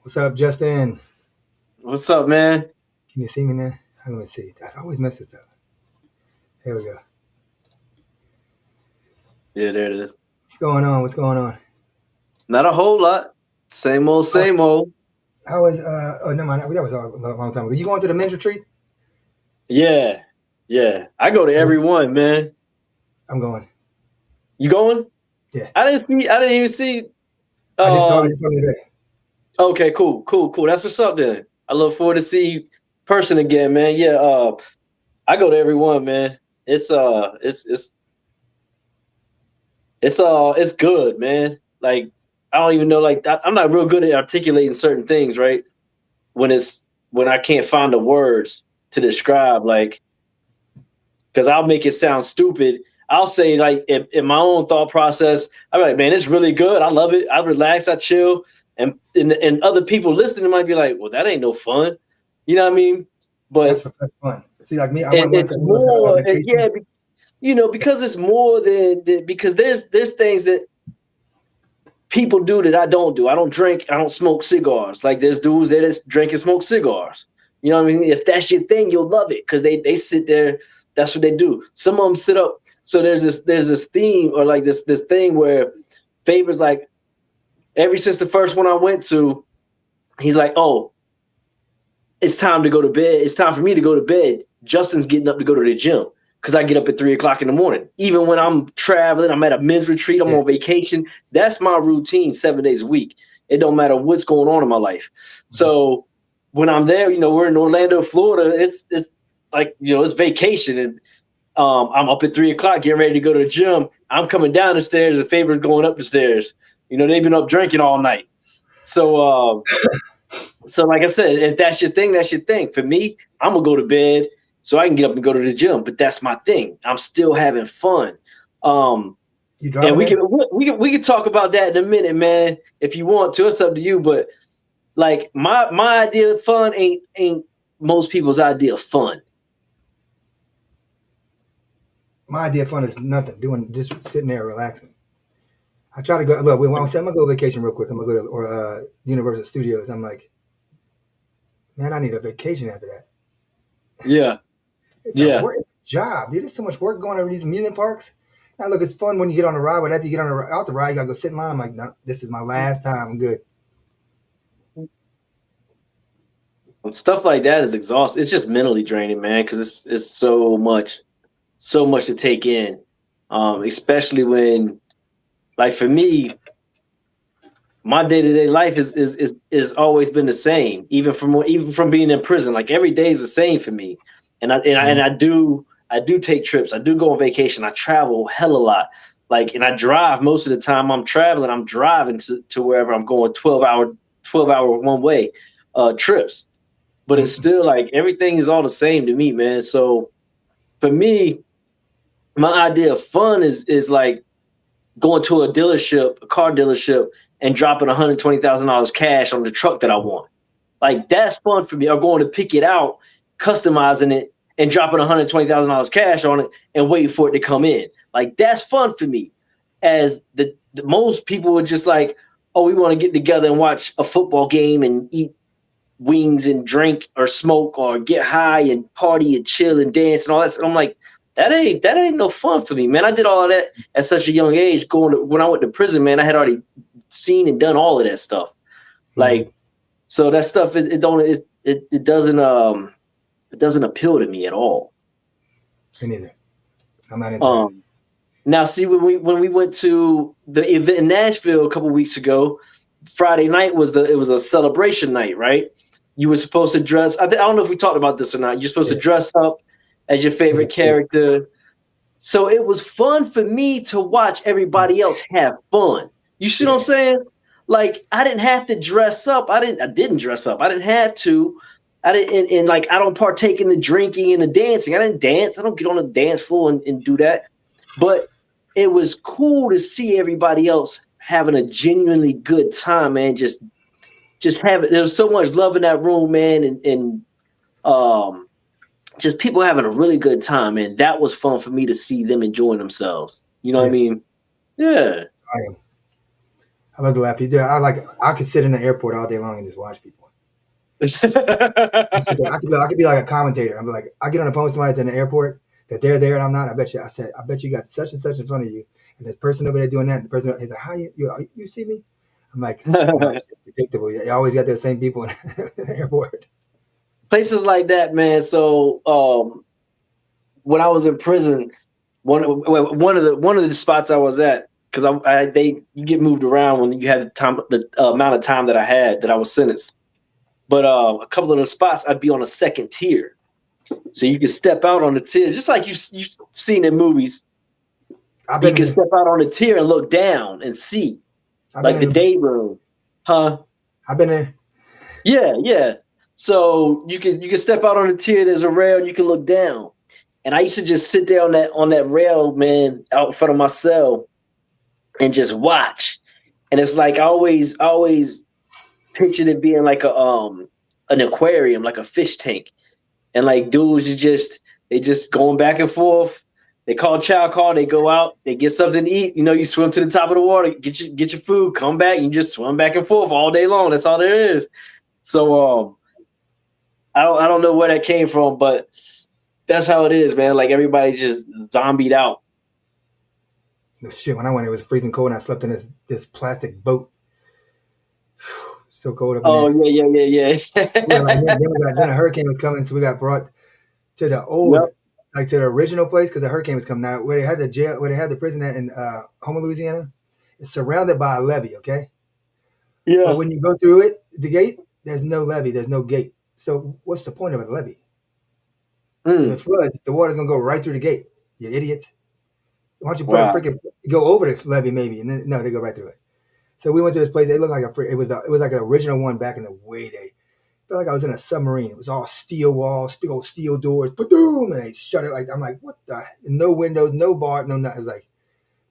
What's up, Justin? What's up, man? Can you see me now? Let me see. I always mess this up. Here we go. Yeah, there it is. What's going on? What's going on? Not a whole lot. Same old, How, same old. how was oh no, man, that was a long time ago. You going to the men's retreat? Yeah, yeah. I go to How was every one, man. I'm going. You going? Yeah. I didn't see. I didn't even see. I Um. just saw you today. Okay. Cool. Cool. Cool. That's what's up. Then I look forward to see you person again, man. Yeah. I go to every one, man. It's good, man. Like I don't even know. Like I'm not real good at articulating certain things, right? When it's when I can't find the words to describe, like because I'll make it sound stupid. I'll say like in my own thought process, I'm like, man, it's really good. I love it. I relax, I chill, and other people listening might be like, well, that ain't no fun. You know what I mean? But That's fun. See, like me, I it, went it's to a more, vacation. yeah, because it's more than because there's things that people do that I don't do. I don't drink. I don't smoke cigars. Like there's dudes that just drink and smoke cigars. You know what I mean? If that's your thing, you'll love it because they sit there. That's what they do. Some of them sit up. So there's this theme or like this thing where Favor's like ever since the first one I went to, he's like, oh, it's time to go to bed. It's time for me to go to bed. Justin's getting up to go to the gym because I get up at 3 o'clock in the morning. Even when I'm traveling, I'm at a men's retreat, I'm Yeah. on vacation. That's my routine 7 days a week. It don't matter what's going on in my life. So when I'm there, we're in Orlando, Florida. It's like it's vacation, and I'm up at 3 o'clock, getting ready to go to the gym. I'm coming down the stairs, and Favor's going up the stairs. They've been up drinking all night. So like I said, if that's your thing, that's your thing. For me, I'm gonna go to bed so I can get up and go to the gym. But that's my thing. I'm still having fun. Um, You and driving we can there? we can talk about that in a minute, man. If you want to, it's up to you. But like my idea of fun ain't most people's idea of fun. My idea of fun is nothing. Doing just sitting there relaxing. I try to go. Look, when I say I'm gonna go on vacation real quick, I'm gonna go to Universal Studios. I'm like, man, I need a vacation after that. Yeah, It's a yeah, work job, dude. There's so much work going over these amusement parks. Now, look, it's fun when you get on the ride, but after you get out the ride, you gotta go sit in line. I'm like, no, this is my last time. I'm good. stuff like that is exhausting. It's just mentally draining, man, because it's so much to take in. Especially when like for me, my day to day life is always been the same, even from being in prison. Like every day is the same for me, and Mhm. I do take trips. I do go on vacation. I travel hell a lot. Like and I drive most of the time. I'm traveling. I'm driving to wherever I'm going. 12 hour one way trips. But it's Mhm. still like everything is all the same to me, man. So for me, my idea of fun is like going to a car dealership, and dropping $120,000 cash on the truck that I want. Like that's fun for me. Or going to pick it out, customizing it, and dropping $120,000 cash on it and waiting for it to come in. Like that's fun for me. As the most people would just like, oh, we want to get together and watch a football game and eat wings and drink or smoke or get high and party and chill and dance and all that. And I'm like, that ain't no fun for me, man. I did all of that at such a young age. When I went to prison, man, I had already seen and done all of that stuff. Mhm. Like so that stuff it doesn't appeal to me at all. Me neither. I'm not into that. Um Now see when we went to the event in Nashville a couple weeks ago, Friday night was a celebration night, right? You were supposed to dress. I don't know if we talked about this or not. You're supposed to Yeah, dress up as your as a favorite kid. character. So it was fun for me to watch everybody else have fun. You see what I'm Yeah, saying? Like I didn't have to dress up. I didn't dress up. I didn't have to. I didn't and like I don't partake in the drinking and the dancing. I didn't dance. I don't get on the dance floor and do that. But it was cool to see everybody else having a genuinely good time, man. Just having there was so much love in that room, man, and um just people having a really good time, and that was fun for me to see them enjoying themselves. You know what I yeah. mean? Yeah. I am. I love to laugh. I could sit in the airport all day long and just watch people. I could be like a commentator. I'm like, I get on the phone with somebody that's in the airport that they're there and I'm not. I bet you got such and such in front of you, and this person over there doing that. And the person is like, how you see me? I'm like, it's just predictable. You always got those same people in the airport. Places like that, man. So when I was in prison, one of the spots I was at, because you get moved around when you had the amount of time that I had that I was sentenced. But a couple of the spots, I'd be on a second tier, so you could step out on the tier, just like you've seen in movies. You can step out on the tier and look down and see, like the day room, huh? I've been there. Yeah. So you can step out on the tier. There's a rail, and you can look down. And I used to just sit there on that rail, man, out in front of my cell, and just watch. And it's like I always pictured it being like an aquarium, like a fish tank, and like dudes they just going back and forth. They call chow call, they go out, they get something to eat. You swim to the top of the water, get your food, come back, and you just swim back and forth all day long. That's all there is. So I don't know where that came from, but that's how it is, man. Like everybody just zombied out. No shit. When I went, it was freezing cold, and I slept in this plastic boat. So cold up in there. Yeah. Then a hurricane was coming, so we got brought to the old, to the original place because the hurricane was coming out. Where they had the prison at in Houma, Louisiana, it's surrounded by a levee. Okay. Yeah. But when you go through it, the gate, there's no levee, there's no gate. So what's the point of a levee? If it floods, the water's gonna go right through the gate. You idiots! Why don't you put a freaking go over the levee maybe? And then no, they go right through it. So we went to this place. It looked like it was like an original one back in the way day. Felt like I was in a submarine. It was all steel walls, big old steel doors. Boom, and they shut it. I'm like, what the? No windows, no bar, no nothing. It was like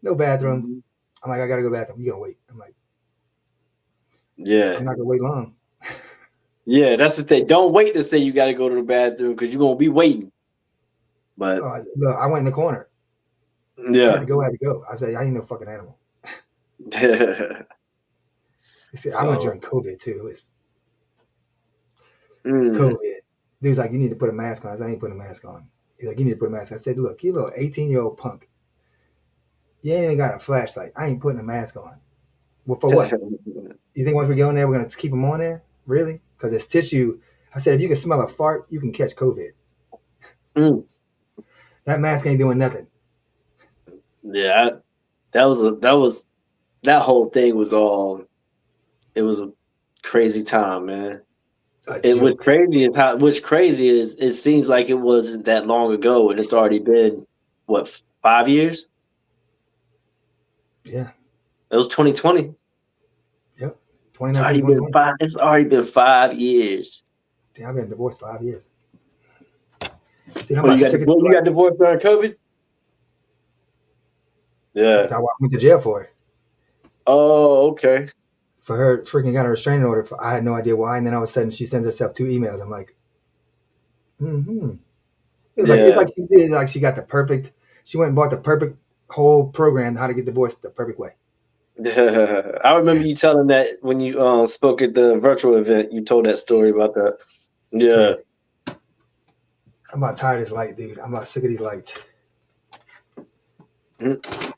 no bathrooms. Mm-hmm. I'm like, I gotta go to the bathroom. You gonna wait? I'm like, yeah, I'm not gonna wait long. Yeah, that's the thing. Don't wait to say you got to go to the bathroom because you're gonna be waiting. But look, I went in the corner. Yeah, I had to go. I said, I ain't no fucking animal. I went during COVID too. It was COVID. Dude's like, you need to put a mask on. I said, I ain't putting a mask on. He's like, you need to put a mask on. I said, look, you little 18-year-old punk. You ain't even got a flashlight. I ain't putting a mask on. Well, for what? You think once we go in there, we're gonna keep them on there? Really? Because it's tissue. I said, if you can smell a fart, you can catch COVID. That mask ain't doing nothing. Yeah, that whole thing was all. It was a crazy time, man. What's crazy is it seems like it wasn't that long ago, and it's already been what 5 years. Yeah, it was 2020. Yep, 2019. It's already been 5 years. Damn, I've been divorced 5 years. Dude, you got divorced during COVID? Yeah, that's how I went to jail for it. Oh, okay. For her freaking got a restraining order. I had no idea why, and then all of a sudden she sends herself 2 emails. I'm like, It was it's like she got the perfect. She went and bought the perfect whole program how to get divorced the perfect way. I remember you telling that when you spoke at the virtual event. You told that story about that. Yeah. Crazy. I'm about tired of this light, dude. I'm about sick of these lights. Mm-hmm.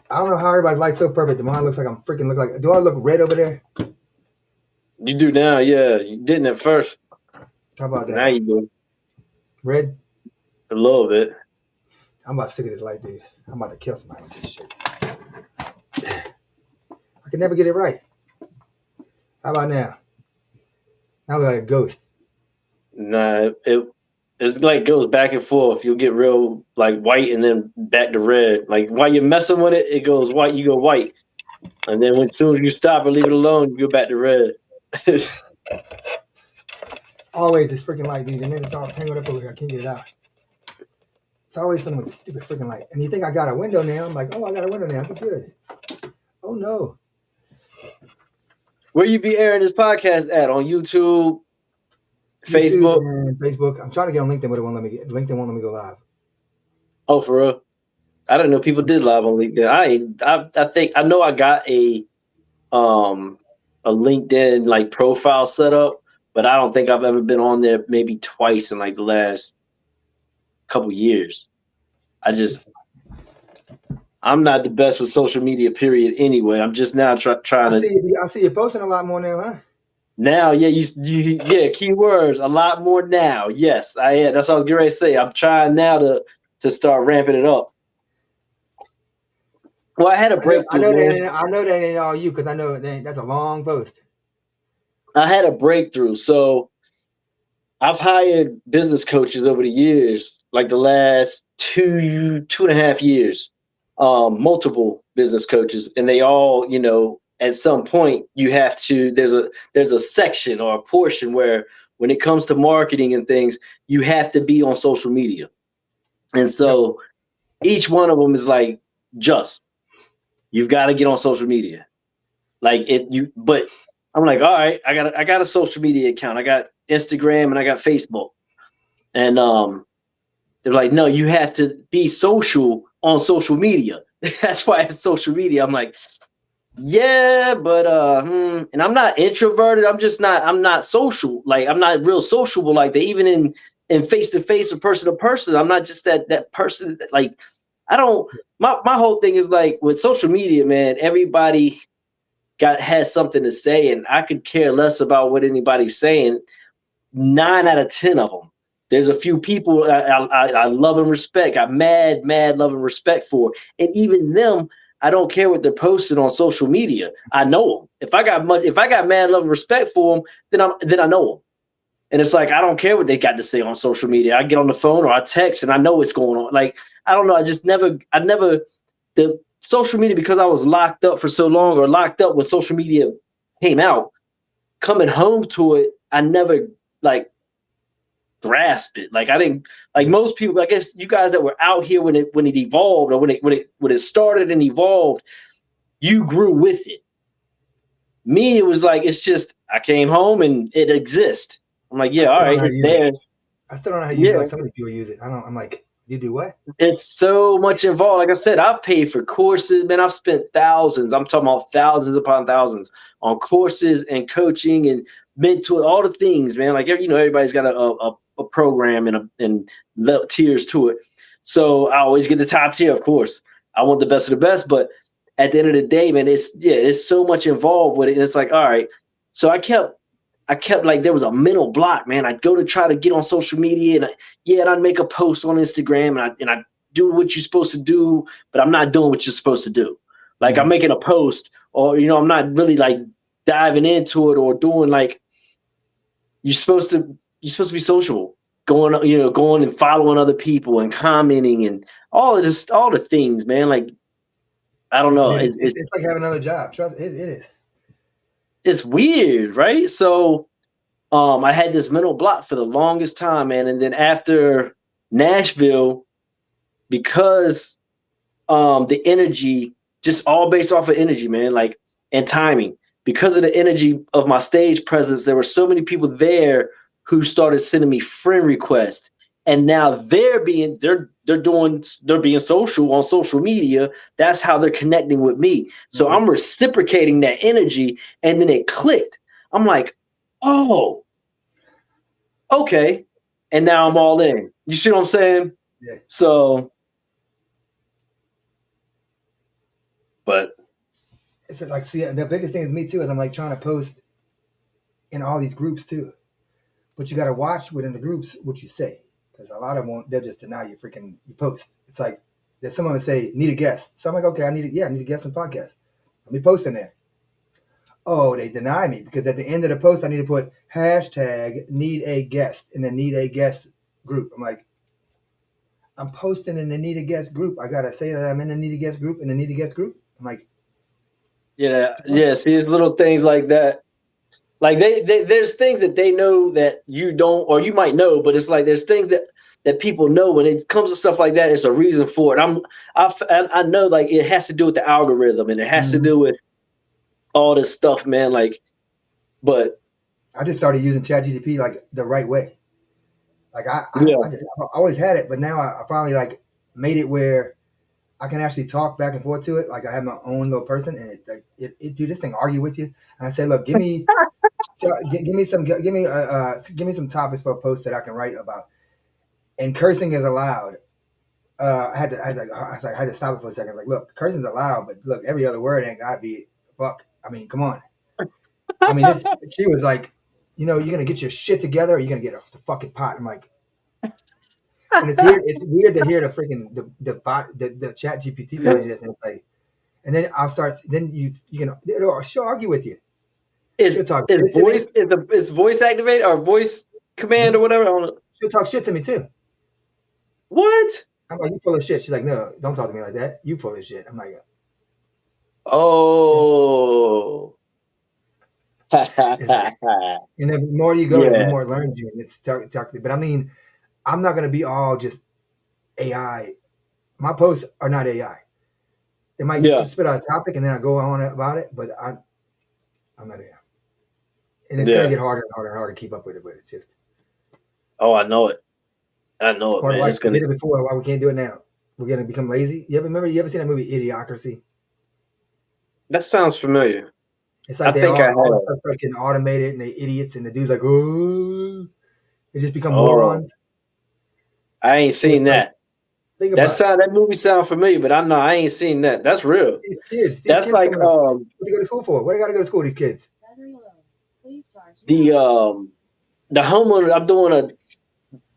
I don't know how everybody's light's so perfect. The mine looks like do I look red over there? You do now, yeah. You didn't at first. How about that? Now you do. Red? A little bit. I'm about sick of this light, dude. I'm about to kill somebody with this shit. I can never get it right. How about now? Now I look like a ghost. Nah, it's like goes back and forth. You'll get real like white and then back to red. Like while you're messing with it, it goes white, you go white. And then as soon as you stop and leave it alone, you go back to red. Always this freaking light, dude. And then it's all tangled up over here. I can't get it out. It's always something with this stupid freaking light. And you think I got a window now. I'm like, oh, I got a window now. I'm good. Oh, no. Where you be airing this podcast at? On YouTube? Facebook? And Facebook. I'm trying to get on LinkedIn, but LinkedIn won't let me go live. Oh, for real? I didn't know people did live on LinkedIn. I think I know I got a a LinkedIn like profile set up, but I don't think I've ever been on there maybe twice in like the last couple years. I'm not the best with social media, period. Anyway, I'm just now trying to. I see you posting a lot more now, huh? Now, yeah, yeah, keywords a lot more now. Yes, I am. That's what I was getting ready to say. I'm trying now to start ramping it up. Well, I had a breakthrough, man. I know that ain't all you because I know that's a long post. I had a breakthrough. So I've hired business coaches over the years, like the last 2.5 years, multiple business coaches, and they all, at some point you have to. There's a section or a portion where when it comes to marketing and things, you have to be on social media, and so each one of them is like, you've got to get on social media, but I'm like, all right, I got a social media account. I got Instagram and I got Facebook. And they're like, no, you have to be social on social media. That's why it's social media. I'm like, yeah, but and I'm not introverted. I'm not social. Like I'm not real sociable like that. Even in face to face or person to person, I'm not just that person that, like, I don't my whole thing is like with social media, man, everybody has something to say, and I could care less about what anybody's saying. 9 out of 10 of them. There's a few people I love and respect. I mad love and respect for, and even them, I don't care what they're posting on social media. I know them. If I got mad love and respect for them, then I know them. And it's like I don't care what they got to say on social media. I get on the phone or I text, and I know what's going on. Like I don't know. I never the social media, because I was locked up for so long, or locked up when social media came out. Coming home to it, I never like grasp it. Like I didn't, like most people. I guess you guys that were out here when it evolved, or when it started and evolved, you grew with it. Me, it was like it's just I came home and it exists. I'm like, yeah, all right, it's there. I still don't know how to use it. Like some of the people use it. I'm like, you do what? It's so much involved. Like I said, I've paid for courses, man. I've spent thousands. I'm talking about thousands upon thousands on courses and coaching and mentor, all the things, man. Like everybody's got a program and tiers to it. So I always get the top tier, of course. I want the best of the best, but at the end of the day, man, it's so much involved with it, and it's like, all right. So I kept like there was a mental block, man. I'd go to try to get on social media, and I'd make a post on Instagram, and I do what you're supposed to do, but I'm not doing what you're supposed to do. Like I'm making a post, or I'm not really like diving into it or doing like you're supposed to be social, going and following other people and commenting and all the things, man. Like I don't know. It's like having another job. Trust it is. It's weird, right? So I had this mental block for the longest time, man. And then after Nashville, because the energy, just all based off of energy, man, like, and timing, because of the energy of my stage presence, there were so many people there who started sending me friend requests. And now they're being social on social media. That's how they're connecting with me. So I'm reciprocating that energy, and then it clicked. I'm like, oh, okay. And now I'm all in. You see what I'm saying? Yeah. So, but it's like, see, the biggest thing is me too, is I'm like trying to post in all these groups too, but you got to watch within the groups what you say. Because a lot of them they'll just deny you post. It's like there's someone that say need a guest. So I'm like, okay, I need a guest on podcast. Let me post in there. Oh, they deny me because at the end of the post I need to put hashtag need a guest in the need a guest group. I'm like, I'm posting in the need a guest group. I gotta say that I'm in the need a guest group in the need a guest group. I'm like, yeah. See, it's little things like that. Like there's things that they know that you don't, or you might know, but it's like there's things that people know. When it comes to stuff like that, it's a reason for it. I know, like, it has to do with the algorithm, and it has to do with all this stuff, man. Like, but I just started using ChatGPT like the right way. Like I always had it, but now I finally like made it where I can actually talk back and forth to it. Like I have my own little person, and it do this thing argue with you. And I say, look, give me some topics for a post that I can write about. And cursing is allowed. I had to stop it for a second. Like, look, cursing's allowed, but look, every other word ain't gotta be fuck. I mean, come on. I mean, she was like, you're gonna get your shit together, or you're gonna get off the fucking pot. I'm like, and it's weird to hear the freaking the chat GPT telling you this, and it's like, and then I'll start. Then she'll argue with you. Is voice activate or voice command or whatever? I don't know. She'll talk shit to me too. What? I'm like, you full of shit. She's like, no, don't talk to me like that. You full of shit. I'm like, oh. and then the more you go, the more it learns you. And it's talk. But I mean, I'm not gonna be all just AI. My posts are not AI. They might spit out a topic and then I go on about it, but I'm not AI. And it's gonna get harder and harder and harder to keep up with it. But it's just. Oh, I know it. I know it, man. We did it before. Why we can't do it now? We're gonna become lazy. You ever seen that movie Idiocracy? That sounds familiar. It's like they all start getting automated and they idiots, and the dude's like, oh, they just become morons. I ain't seen that. That movie sounds familiar, but I ain't seen that. That's real. These kids that's like what do they go to school for? What do they gotta go to school? These kids. The homeowner. I'm doing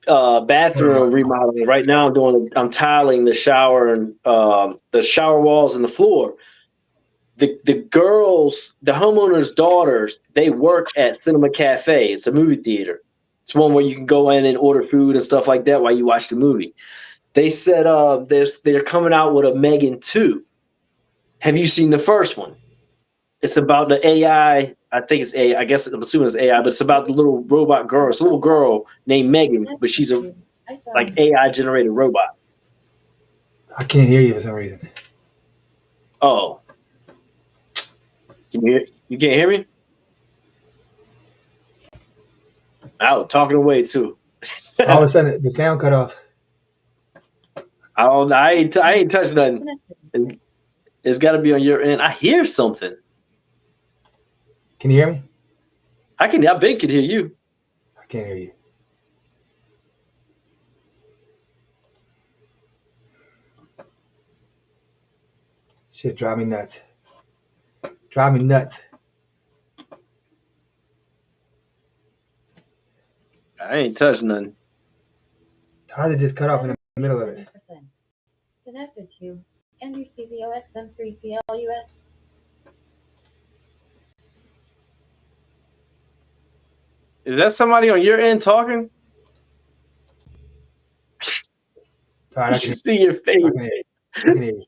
a bathroom remodeling right now. I'm tiling the shower and the shower walls and the floor. The girls, the homeowners' daughters, they work at Cinema Cafe. It's a movie theater. It's one where you can go in and order food and stuff like that while you watch the movie. They said they're coming out with a Megan 2. Have you seen the first one? It's about the AI. I think it's AI. I guess I'm assuming it's AI, but it's about the little robot girl. It's a little girl named Megan, but she's a like AI generated robot. I can't hear you for some reason. Oh. You can't hear me? I was talking away too. All of a sudden, the sound cut off. I ain't touched nothing. It's got to be on your end. I hear something. Can you hear me? I bet can hear you. I can't hear you. Shit, drive me nuts. Drive me nuts. I ain't touched nothing. How did it just cut off in the middle of it? Connected to NUCVOXM3PLUS. Is that somebody on your end talking? I can see your face. I can hear you.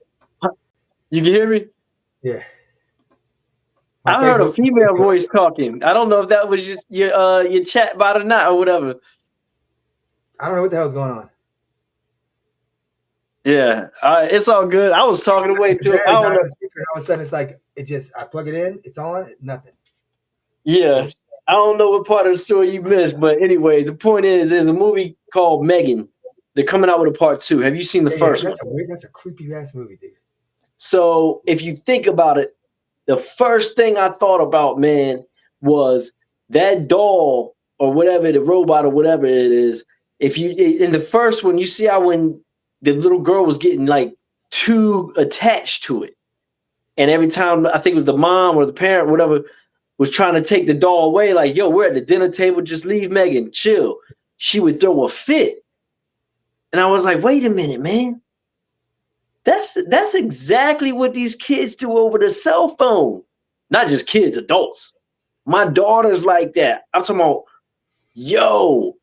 You can hear me? Yeah. I heard a female voice talking. I don't know if that was just your chat bot or not or whatever. I don't know what the hell's going on. Yeah, it's all good. I was talking away too. I don't know. All of a sudden, it's like I plug it in, it's on, nothing. Yeah, I don't know what part of the story you missed, but anyway, the point is, there's a movie called Megan. They're coming out with a part 2. Have you seen the first one? That's a creepy ass movie, dude. So if you think about it, the first thing I thought about, man, was that doll or whatever, the robot or whatever it is. If you in the first one, you see how when the little girl was getting like too attached to it, and every time I think it was the mom or the parent, whatever, was trying to take the doll away, like, yo, we're at the dinner table, just leave Megan, chill. She would throw a fit. And I was like, wait a minute, man. That's exactly what these kids do over the cell phone. Not just kids, adults. My daughter's like that. I'm talking about, yo,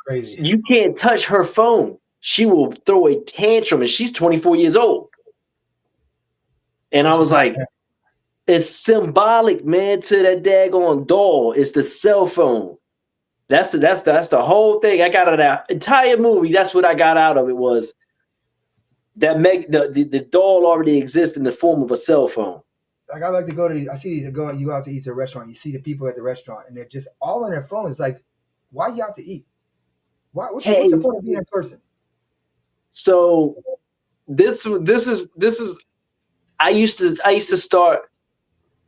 crazy. You can't touch her phone. She will throw a tantrum, and she's 24 years old. And I was like, it's symbolic, man, to that daggone doll. It's the cell phone. That's the whole thing. I got out of that entire movie. That's what I got out of it was that the doll already exists in the form of a cell phone. Like I like to go to. I see these. You go out to eat at a restaurant. You see the people at the restaurant, and they're just all on their phones. It's like, why you out to eat? What's the point of being in person? So this is I used to start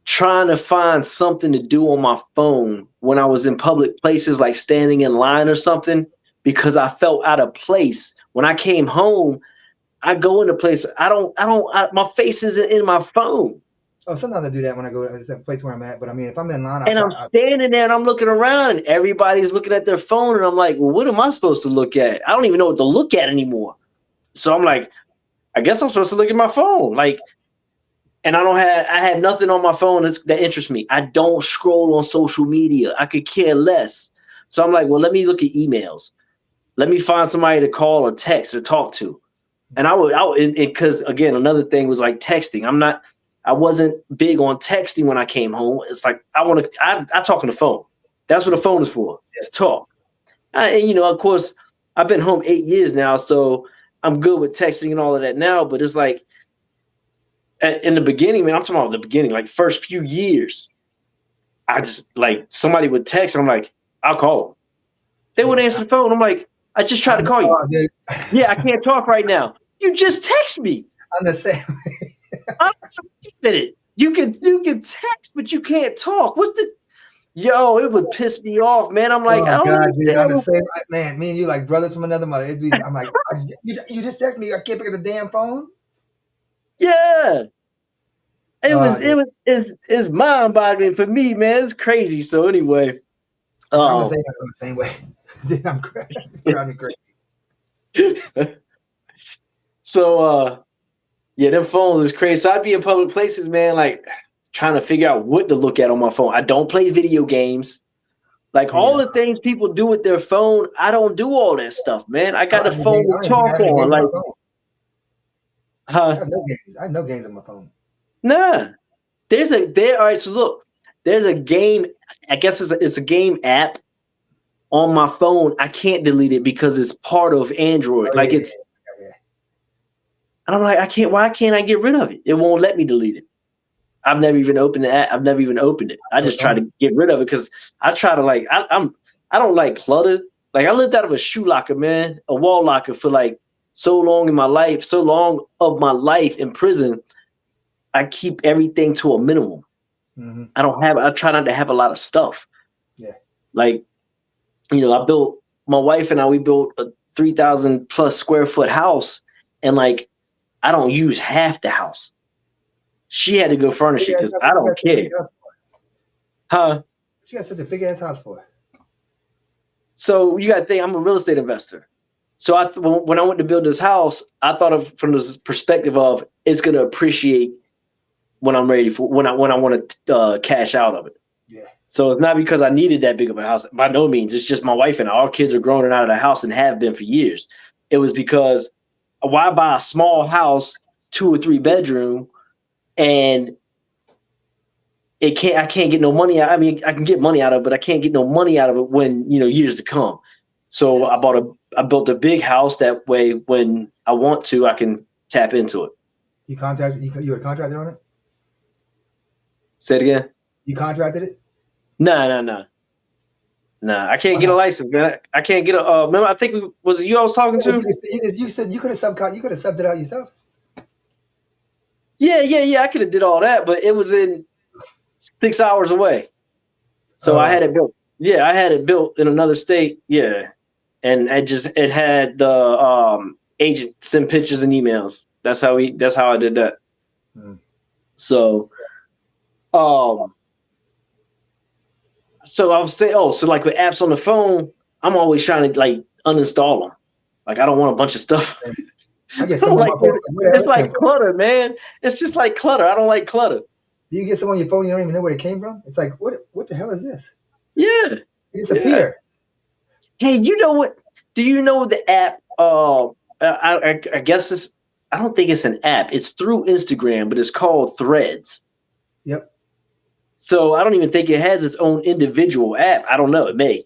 trying to find something to do on my phone when I was in public places, like standing in line or something, because I felt out of place. When I came home, I go into place. My face isn't in my phone. Oh, sometimes I do that when I go to the place where I'm at. But I mean, if I'm in line, And I'm standing there and I'm looking around and everybody's looking at their phone. And I'm like, well, what am I supposed to look at? I don't even know what to look at anymore. So I'm like, I guess I'm supposed to look at my phone. Like, and I had nothing on my phone that interests me. I don't scroll on social media. I could care less. So I'm like, well, let me look at emails. Let me find somebody to call or text or talk to. And because again, another thing was like texting. I wasn't big on texting when I came home. It's like, I talk on the phone. That's what the phone is for, to talk. And of course, I've been home 8 years now, so I'm good with texting and all of that now. But it's like, in the beginning, man, I'm talking about the beginning, like first few years, I just like somebody would text and I'm like, I'll call them. They would answer the phone. I'm like, I just tried to call you. Yeah, I can't talk right now. You just text me. I'm the same. You can text, but you can't talk. It would piss me off, man. I'm like, oh God, dude, I'm the same. Man, me and you like brothers from another mother. I'm like, you just text me. I can't pick up the damn phone. Yeah. It's mind-boggling for me, man. It's crazy. So anyway. I'm the same way. Dude, I'm driving crazy. So yeah, them phones is crazy. So I'd be in public places, man, like trying to figure out what to look at on my phone. I don't play video games. Like all the things people do with their phone, I don't do all that stuff, man. I got the phone to talk on. Like, I have no games on my phone. Nah. All right, so look, there's a game, I guess it's a game app on my phone. I can't delete it because it's part of Android. And I'm like, why can't I get rid of it? It won't let me delete it. I've never even opened the app. I've never even opened it. I just try to get rid of it because I try to I don't like clutter. Like I lived out of a shoe locker, man, a wall locker for like so long of my life in prison. I keep everything to a minimum. Mm-hmm. I try not to have a lot of stuff. Yeah. Like, my wife and we built a 3,000 plus square foot house, and like, I don't use half the house. She had to go furnish it because I don't care. Huh? She got such a big ass house for her. So you got to think, I'm a real estate investor. So when I went to build this house, I thought of from this perspective of it's going to appreciate when I'm ready for when I want to cash out of it. Yeah. So it's not because I needed that big of a house. By no means. It's just my wife and our kids are growing out of the house and have been for years. It was because why buy a small house, 2 or 3 bedroom, and I can't get no money out. I mean, I can get money out of it, but I can't get no money out of it when, years to come. So I built a big house that way when I want to, I can tap into it. You were a contractor on it? Say it again. You contracted it? No. I can't get a license, man. I can't get a. Remember, I think was it you I was talking to? You said you could have subbed it out yourself. Yeah. I could have did all that, but it was in 6 hours away. So I had it built. Yeah, I had it built in another state. Yeah, and it had the agent send pictures and emails. That's how I did that. So, so I was saying, so like with apps on the phone, I'm always trying to like uninstall them. Like I don't want a bunch of stuff. I get some on my phone. It's like clutter, man. It's just like clutter. I don't like clutter. Do you get some on your phone? You don't even know where it came from. It's like, what the hell is this? Yeah, it disappeared. Yeah. Hey, you know what? Do you know the app? I guess I don't think it's an app. It's through Instagram, but it's called Threads. Yep. So I don't even think it has its own individual app. I don't know. It may.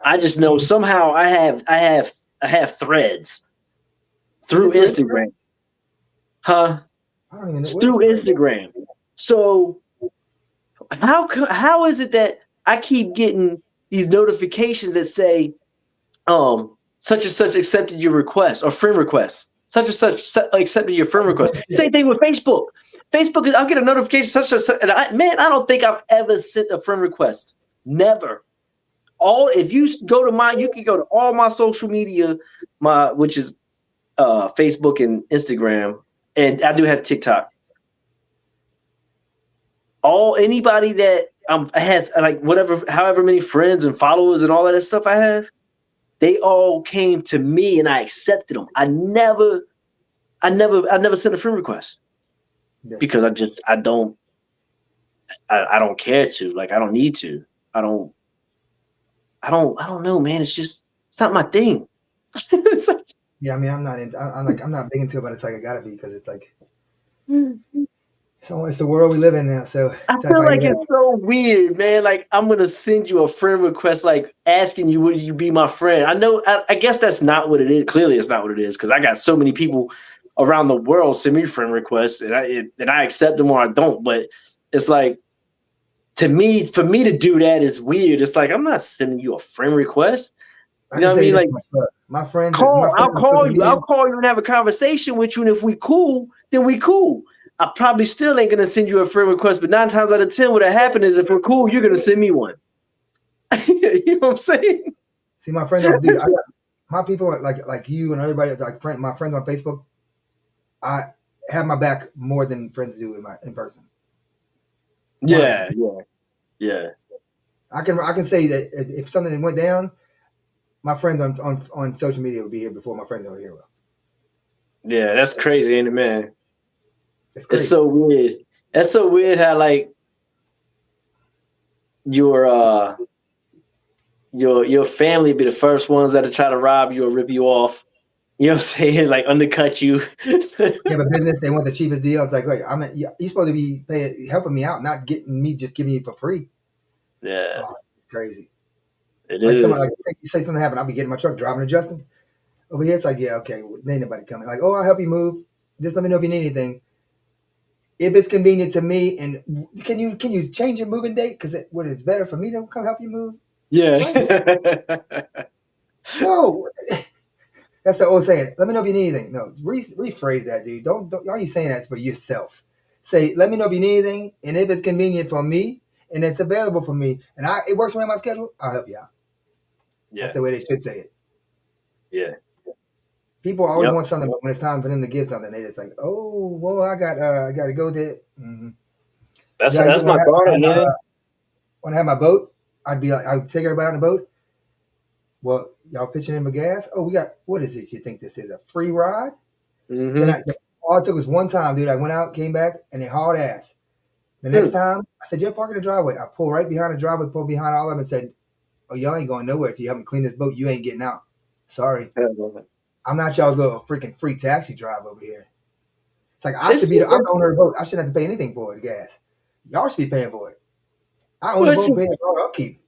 I just know somehow I have Threads through Instagram. Huh? I don't even know. Through Instagram. So how is it that I keep getting these notifications that say such and such accepted your request or friend request? such and such accepted your friend request. Same thing with Facebook. Facebook, I'll get a notification such and such. And I don't think I've ever sent a friend request. Never. If you go to you can go to all my social media, which is Facebook and Instagram, and I do have TikTok. Anybody that has like however many friends and followers and all of that stuff I have, they all came to me and I accepted them. I never sent a friend request because I don't care to. Like I don't need to. I don't know, man. It's not my thing. Yeah, I mean, I'm not big into it, but it's like I gotta be because it's like. So it's the world we live in now. So I feel like it's so weird, man. Like I'm gonna send you a friend request, like asking you, would you be my friend? I know. I guess that's not what it is. Clearly, it's not what it is because I got so many people around the world send me friend requests, and I accept them or I don't. But it's like for me to do that is weird. It's like I'm not sending you a friend request. You know what I mean? Like my friends. I'll call you. I'll call you and have a conversation with you, and if we cool, then we cool. I probably still ain't gonna send you a friend request, but 9 times out of 10, what'll happen is if we're cool, you're gonna send me one. You know what I'm saying? See, my friends don't do. My people like you and everybody like my friends on Facebook. I have my back more than friends do in person. Yeah. I can say that if something went down, my friends on social media would be here before my friends over here will. Yeah, that's crazy, ain't it, man? It's so weird. That's so weird how like your family be the first ones that try to rob you or rip you off. You know what I'm saying? Like undercut you. You have a business, they want the cheapest deal. It's like, wait, you're supposed to be helping me out, not getting me just giving you for free. Yeah. It's crazy. It like is. Somebody you say something happened, I'll be getting my truck driving to Justin. Over here, it's like, yeah, okay, well, ain't nobody coming. Like, oh, I'll help you move. Just let me know if you need anything. If it's convenient to me, and can you change your moving date? Because it's better for me to come help you move. Yeah. No, that's the old saying. Let me know if you need anything. No, rephrase that, dude. Don't are you saying that for yourself? Say, let me know if you need anything, and if it's convenient for me, and it's available for me, and it works around my schedule, I'll help you out. Yeah. That's the way they should say it. Yeah. People always want something, but when it's time for them to give something, they just like, oh, well, I got to go there. Mm-hmm. That's my daughter, man. When I have my boat, I'd take everybody on the boat. Well, y'all pitching in for gas? Oh, we got, what is this? You think this is a free ride? Mm-hmm. Then all it took was one time, dude. I went out, came back, and they hauled ass. The next time, I said, you're parking the driveway. I pulled right behind the driveway, pulled behind all of them and said, oh, y'all ain't going nowhere till you help me clean this boat. You ain't getting out. Sorry. I'm not y'all's little freaking free taxi drive over here. It's like I'm the owner of the boat. I shouldn't have to pay anything for it, the gas. Y'all should be paying for it. I own the boat, paying for all upkeep.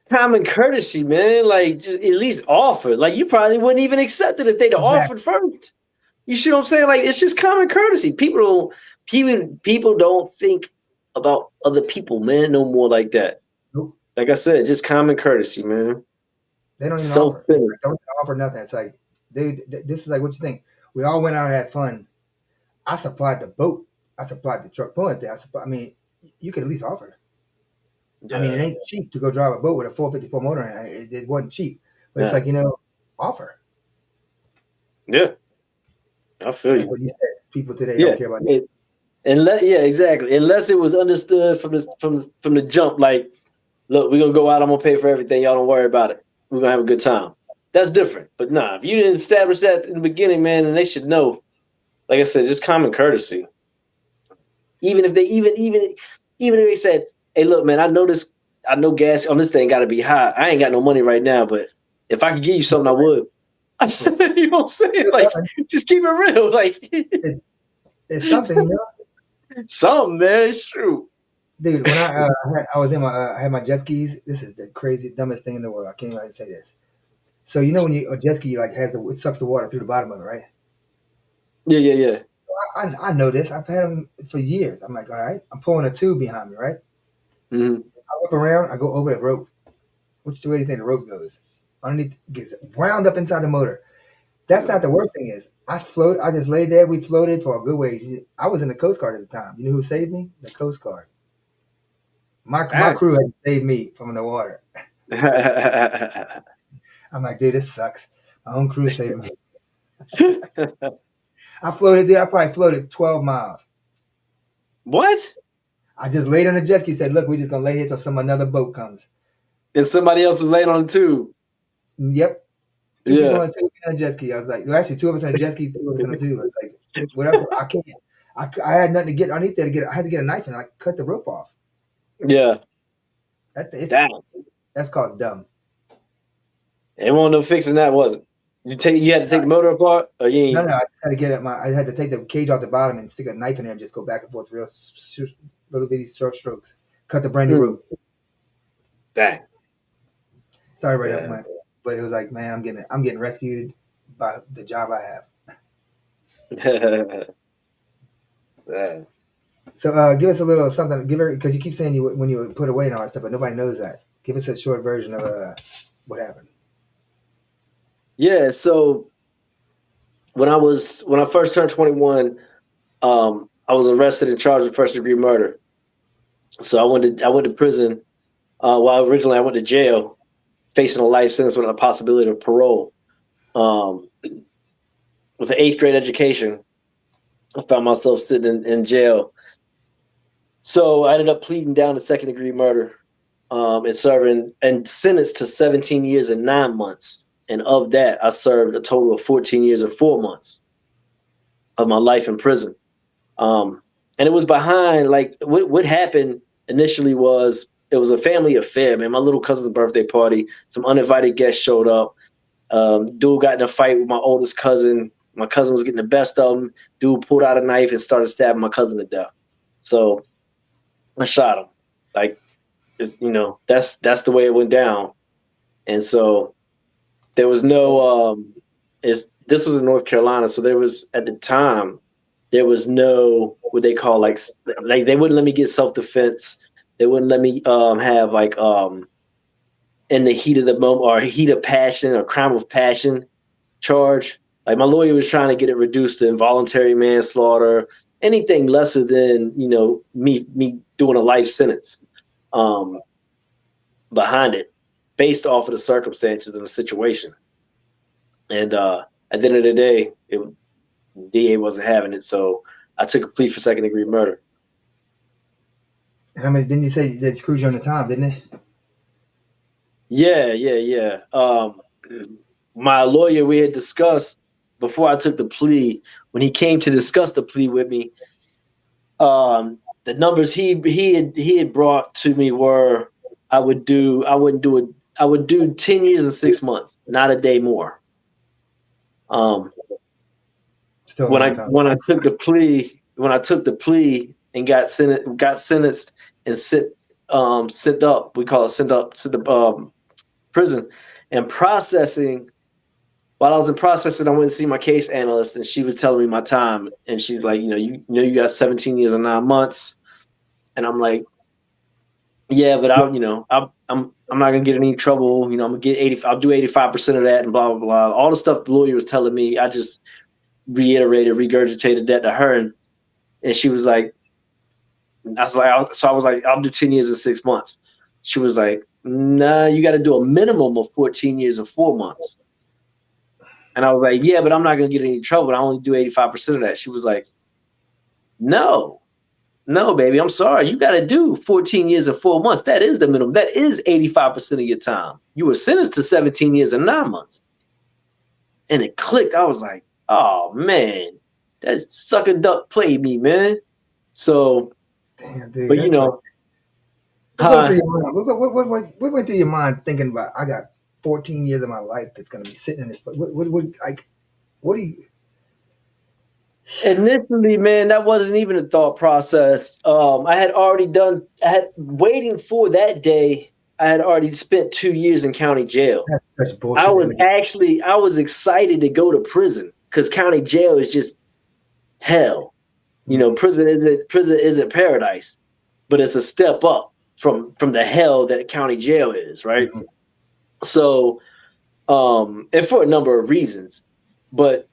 Common courtesy, man. Like, just at least offer. Like, you probably wouldn't even accept it if they'd offered first. You see what I'm saying? Like, it's just common courtesy. People don't think about other people, man, no more like that. Nope. Like I said, just common courtesy, man. They don't even offer. They don't offer nothing. It's like, dude, this is like, what you think? We all went out and had fun. I supplied the boat. I supplied the truck pulling there. You could at least offer. Yeah. I mean, it ain't cheap to go drive a boat with a 454 motor in it. It wasn't cheap. But it's like, offer. Yeah. I feel you. What you said. People today don't care about that. Exactly. Unless it was understood from the jump, like, look, we're going to go out. I'm going to pay for everything. Y'all don't worry about it. We're going to have a good time. That's different. But nah, if you didn't establish that in the beginning, man, then they should know. Like I said, just common courtesy. Even if they said, hey, look, man, I know gas on this thing got to be high. I ain't got no money right now, but if I could give you something, I would. You know what I'm saying? Like, just keep it real. Like, it's something, you know? Something, man. It's true. Dude, when I was in I had my jet skis. This is the crazy, dumbest thing in the world. I can't even say this. So, you know, when a jet ski like it sucks the water through the bottom of it, right? Yeah. So I know this. I've had them for years. I'm like, all right, I'm pulling a tube behind me, right? Mm-hmm. I whip around. I go over the rope. Which way do you think the rope goes? Underneath, gets wound up inside the motor. That's not the worst thing is I just laid there. We floated for a good ways. I was in the Coast Guard at the time. You know who saved me? The Coast Guard. My crew had saved me from the water. I'm like, dude, this sucks. My own crew saved me. I floated there. I probably floated 12 miles. What? I just laid on the jet ski. Said, look, we're just gonna lay here till another boat comes. And somebody else was laying on it too. Yep. Two people on a jet ski. I was like, well, actually, 2 of us on a jet ski, 2 of us on a tube. I was like, what else? I can't. I had nothing to get underneath there to get. I had to get a knife and like cut the rope off. Yeah. That's called dumb. It wasn't no fixing that, was it? You had to take the motor apart, or you ain't? No. I just had to get I had to take the cage off the bottom and stick a knife in there and just go back and forth, real little bitty short strokes. Cut the brand new rope. Dang. Started right up, but it was like, man, I'm getting rescued by the job I have. Yeah. So give us a little something. Give her, because you keep saying when you put away and all that stuff, but nobody knows that. Give us a short version of what happened. Yeah. So when I first turned 21, I was arrested and charged with first-degree murder. So I went to prison. Originally I went to jail, facing a life sentence with a possibility of parole. With an 8th grade education, I found myself sitting in jail. So I ended up pleading down to second-degree murder, and serving and sentenced to 17 years and 9 months. And of that, I served a total of 14 years and 4 months of my life in prison. And it was behind, like, what happened initially was, it was a family affair, man. My little cousin's birthday party, some uninvited guests showed up. Dude got in a fight with my oldest cousin. My cousin was getting the best of him. Dude pulled out a knife and started stabbing my cousin to death. So I shot him. Like, that's the way it went down. And so there was no, this was in North Carolina. So there was, at the time, there was no, what they call like they wouldn't let me get self-defense. They wouldn't let me have like in the heat of the moment or heat of passion or crime of passion charge. Like, my lawyer was trying to get it reduced to involuntary manslaughter, anything lesser than, me doing a life sentence behind it, based off of the circumstances and the situation. And at the end of the day, DA wasn't having it, so I took a plea for second-degree murder. And how many? Didn't you say they screwed you on the time, didn't it? Yeah. My lawyer, we had discussed before I took the plea. When he came to discuss the plea with me, the numbers he had brought to me were I would do 10 years and 6 months, not a day more. Still when I took the plea and got sentenced and sent up, we call it sent up prison, and processing. While I was in processing, I went to see my case analyst, and she was telling me my time, and she's like, you got 17 years and 9 months, and I'm like, yeah, but I'm not gonna get any trouble. I'm gonna get 80. I'll do 85% of that, and blah blah blah. All the stuff the lawyer was telling me, I just regurgitated that to her, and she was like, I was like, I'll do 10 years and 6 months. She was like, nah, you got to do a minimum of 14 years and 4 months. And I was like, yeah, but I'm not going to get any trouble. I only do 85% of that. She was like, no, baby, I'm sorry. You got to do 14 years and 4 months. That is the minimum. That is 85% of your time. You were sentenced to 17 years and 9 months. And it clicked. I was like, oh, man, that sucker duck played me, man. So, damn, dude, but what went through your mind thinking about, I got 14 years of my life that's going to be sitting in this place? What do you? Initially, man, that wasn't even a thought process. Waiting for that day, I had already spent 2 years in county jail. That's such bullshit. I was excited to go to prison because county jail is just hell. Prison isn't paradise, but it's a step up from the hell that county jail is, right? Mm-hmm. So, and for a number of reasons. But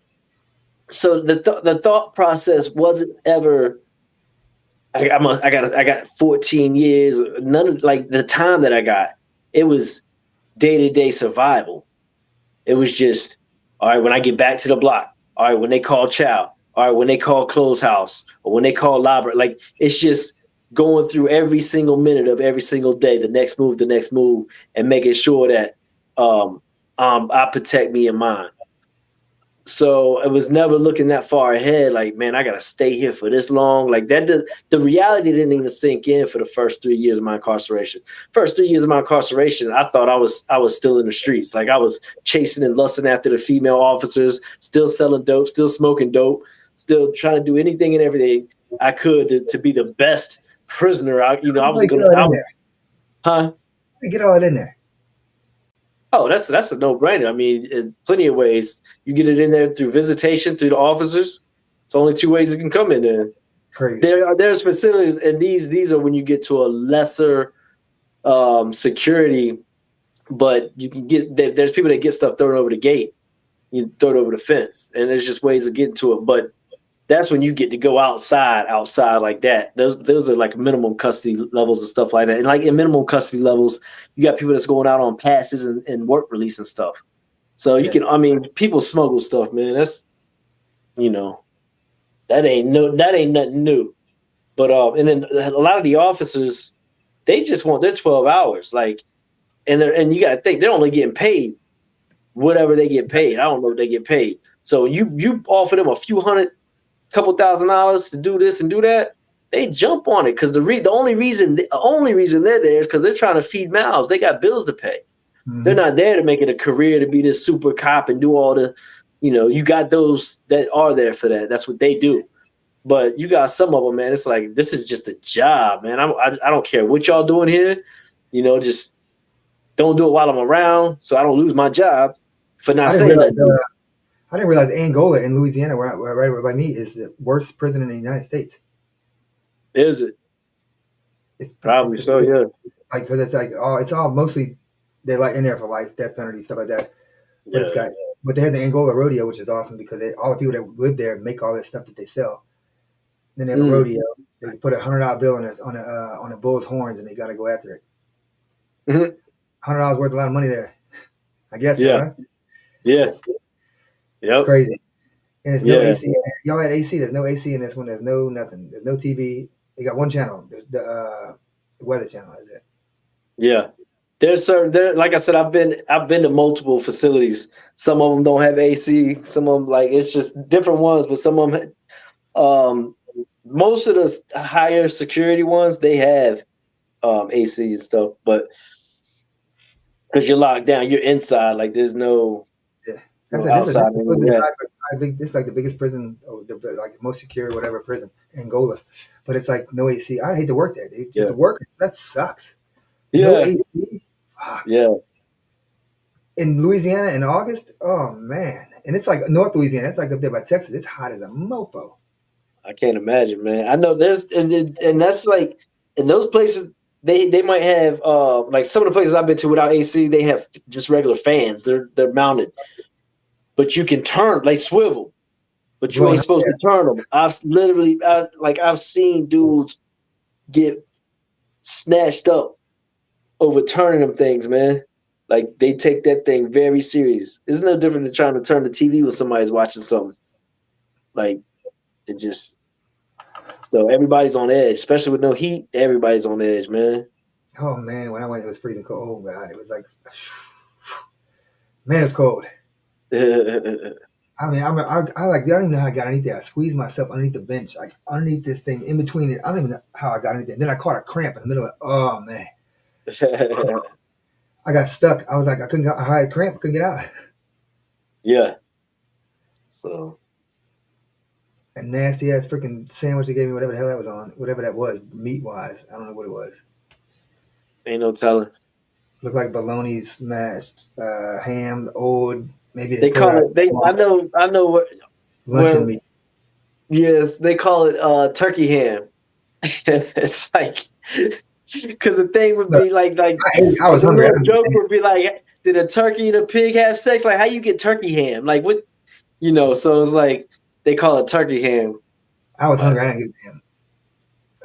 so the thought process wasn't ever. I got 14 years. None of like the time that I got. It was day-to-day survival. It was just, all right, when I get back to the block, all right, when they call chow, all right, when they call close house, or when they call library, like it's just going through every single minute of every single day, the next move, and making sure that I protect me and mine. So I was never looking that far ahead. Like, man, I gotta stay here for this long. Like that, the reality didn't even sink in for the first 3 years of my incarceration. First 3 years of my incarceration, I thought I was still in the streets. Like I was chasing and lusting after the female officers, still selling dope, still smoking dope, still trying to do anything and everything I could to be the best prisoner. I was Like, get gonna, all that in there. huh? Get all that in there. Oh, that's a no-brainer. I mean, in plenty of ways. You get it in there through visitation, through the officers. It's only two ways it can come in there. Crazy. There's facilities, and these are when you get to a lesser security, but you can get there's people that get stuff thrown over the gate. You throw it over the fence, and there's just ways of getting to it. But that's when you get to go outside like that. Those are like minimum custody levels and stuff like that. And like in minimum custody levels, you got people that's going out on passes and work release and stuff. So you can, I mean, people smuggle stuff, man. That's, that ain't nothing new. But and then a lot of the officers, they just want their 12 hours, like, and you got to think they're only getting paid whatever they get paid. I don't know if they get paid. So you offer them a few couple $1,000 to do this and do that, they jump on it because the only reason they're there is because they're trying to feed mouths. They got bills to pay. Mm-hmm. They're not there to make it a career to be this super cop and do all the, you got those that are there for that. That's what they do. But you got some of them, man. It's like, this is just a job, man. I don't care what y'all doing here. Just don't do it while I'm around so I don't lose my job for not saying that. I didn't realize Angola in Louisiana, right by me, is the worst prison in the United States. Is it? It's probably so, yeah. Like, because it's all mostly they're like in there for life, death penalty, stuff like that. But but they had the Angola rodeo, which is awesome because all the people that live there make all this stuff that they sell. Then they have a rodeo. They put $100 bill on a bull's horns, and they got to go after it. Mm-hmm. $100 worth a lot of money there, I guess. Yeah. So, huh? Yeah. Yep. It's crazy. And there's no AC. Y'all had AC. There's no AC in this one. There's no nothing. There's no TV. They got one channel. The Weather Channel is it. Yeah. Like I said, I've been to multiple facilities. Some of them don't have AC. Some of them, like, it's just different ones, but some of them, most of the higher security ones, they have AC and stuff, but because you're locked down, you're inside. Like, there's no. This is like the biggest prison, like most secure, whatever prison, Angola. But it's like no AC. I'd hate to work there, dude. The workers, that sucks. Yeah. No AC. Fuck. Yeah. In Louisiana in August, oh man. And it's like North Louisiana. It's like up there by Texas. It's hot as a mofo. I can't imagine, man. I know there's and that's like in those places they might have like some of the places I've been to without AC, they have just regular fans. They're mounted. But you can turn, like swivel, but you ain't supposed to turn them. I've seen dudes get snatched up over turning them things, man. Like, they take that thing very serious. It's no different than trying to turn the TV when somebody's watching something. Like, it just, so everybody's on edge, especially with no heat. Everybody's on edge, man. Oh man, when I went, it was freezing cold. Oh god, it was like, man, it's cold. I mean, I don't even know how I got underneath there. I squeezed myself underneath the bench, like underneath this thing, in between it. I don't even know how I got underneath there. Then I caught a cramp in the middle of it. Oh man, I got stuck. I was like, I had a cramp, couldn't get out. Yeah. So. A nasty ass freaking sandwich they gave me, whatever the hell that was on, whatever that was, meat wise. I don't know what it was. Ain't no telling. Looked like bologna smashed, ham, old. Maybe they call it. I know what luncheon meat. Yes, they call it turkey ham. It's like because the thing would be like I was hungry. The joke would be like, did a turkey and a pig have sex? Like, how you get turkey ham? Like, what? So it's like they call it turkey ham. I was But hungry. I didn't give a damn.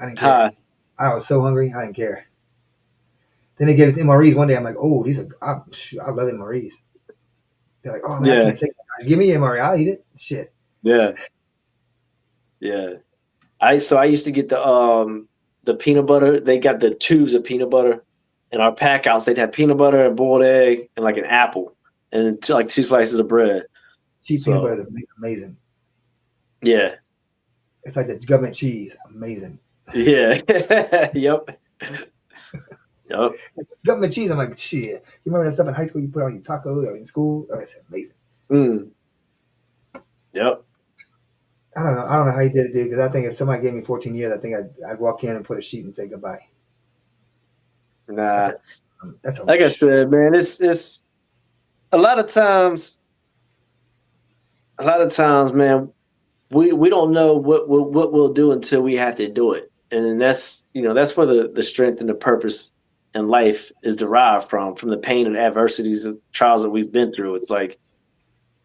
I didn't care. huh, I was so hungry. I didn't care. Then they gave us MREs one day. I'm like, oh, I love MREs. They're like, oh man, I yeah, can't say. Give me MRE. I'll eat it. Shit. yeah, yeah. I used to get the peanut butter. They got the tubes of peanut butter in our pack house. They'd have peanut butter and boiled egg and like an apple and like 2 slices of bread. Cheap peanut butter So is amazing. yeah, It's like the government cheese. Amazing. yeah, yep, yep, It's government cheese. I'm like, shit. You remember that stuff in high school you put on your tacos or in school? Oh, it's amazing. mm, yep. I don't know. I don't know how you did it, dude. Because I think if somebody gave me 14 years, I think I'd walk in and put a sheet and say goodbye. That's Nah, a that's a like I said, man, it's a lot of times. A lot of times, man, we don't know what we'll do until we have to do it, and that's where the strength and the purpose in life is derived from the pain and adversities and trials that we've been through. It's like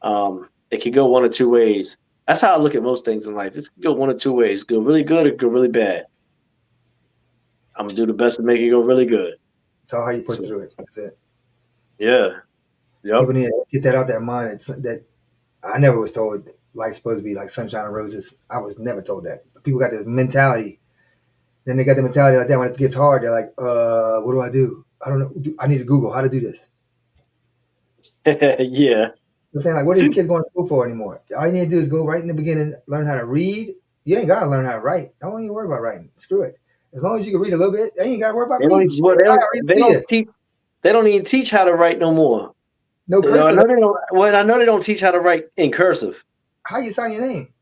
it could go one or two ways. That's how I look at most things in life. It can go one or two ways: go really good or go really bad. I'm gonna do the best to make it go really good. It's all how you push So through it. That's it. yeah, yep, People need to get that out their mind. It's that I never was told life's supposed to be like sunshine and roses. I was never told that. People got this mentality. Then they got the mentality like that when it gets hard. They're like, what do I do? I don't know. I need to Google how to do this. yeah. So saying like, what are these kids going to school for anymore? All you need to do is go right in the beginning, learn how to read. You ain't got to learn how to write. Don't even worry about writing. Screw it. As long as you can read a little bit, you ain't got to worry about They don't reading. even, Shit, well, I read they it to you. don't teach. They don't even teach how to write no more. No I cursive. know they don't. Well, I know they don't teach how to write in cursive. How you sign your name?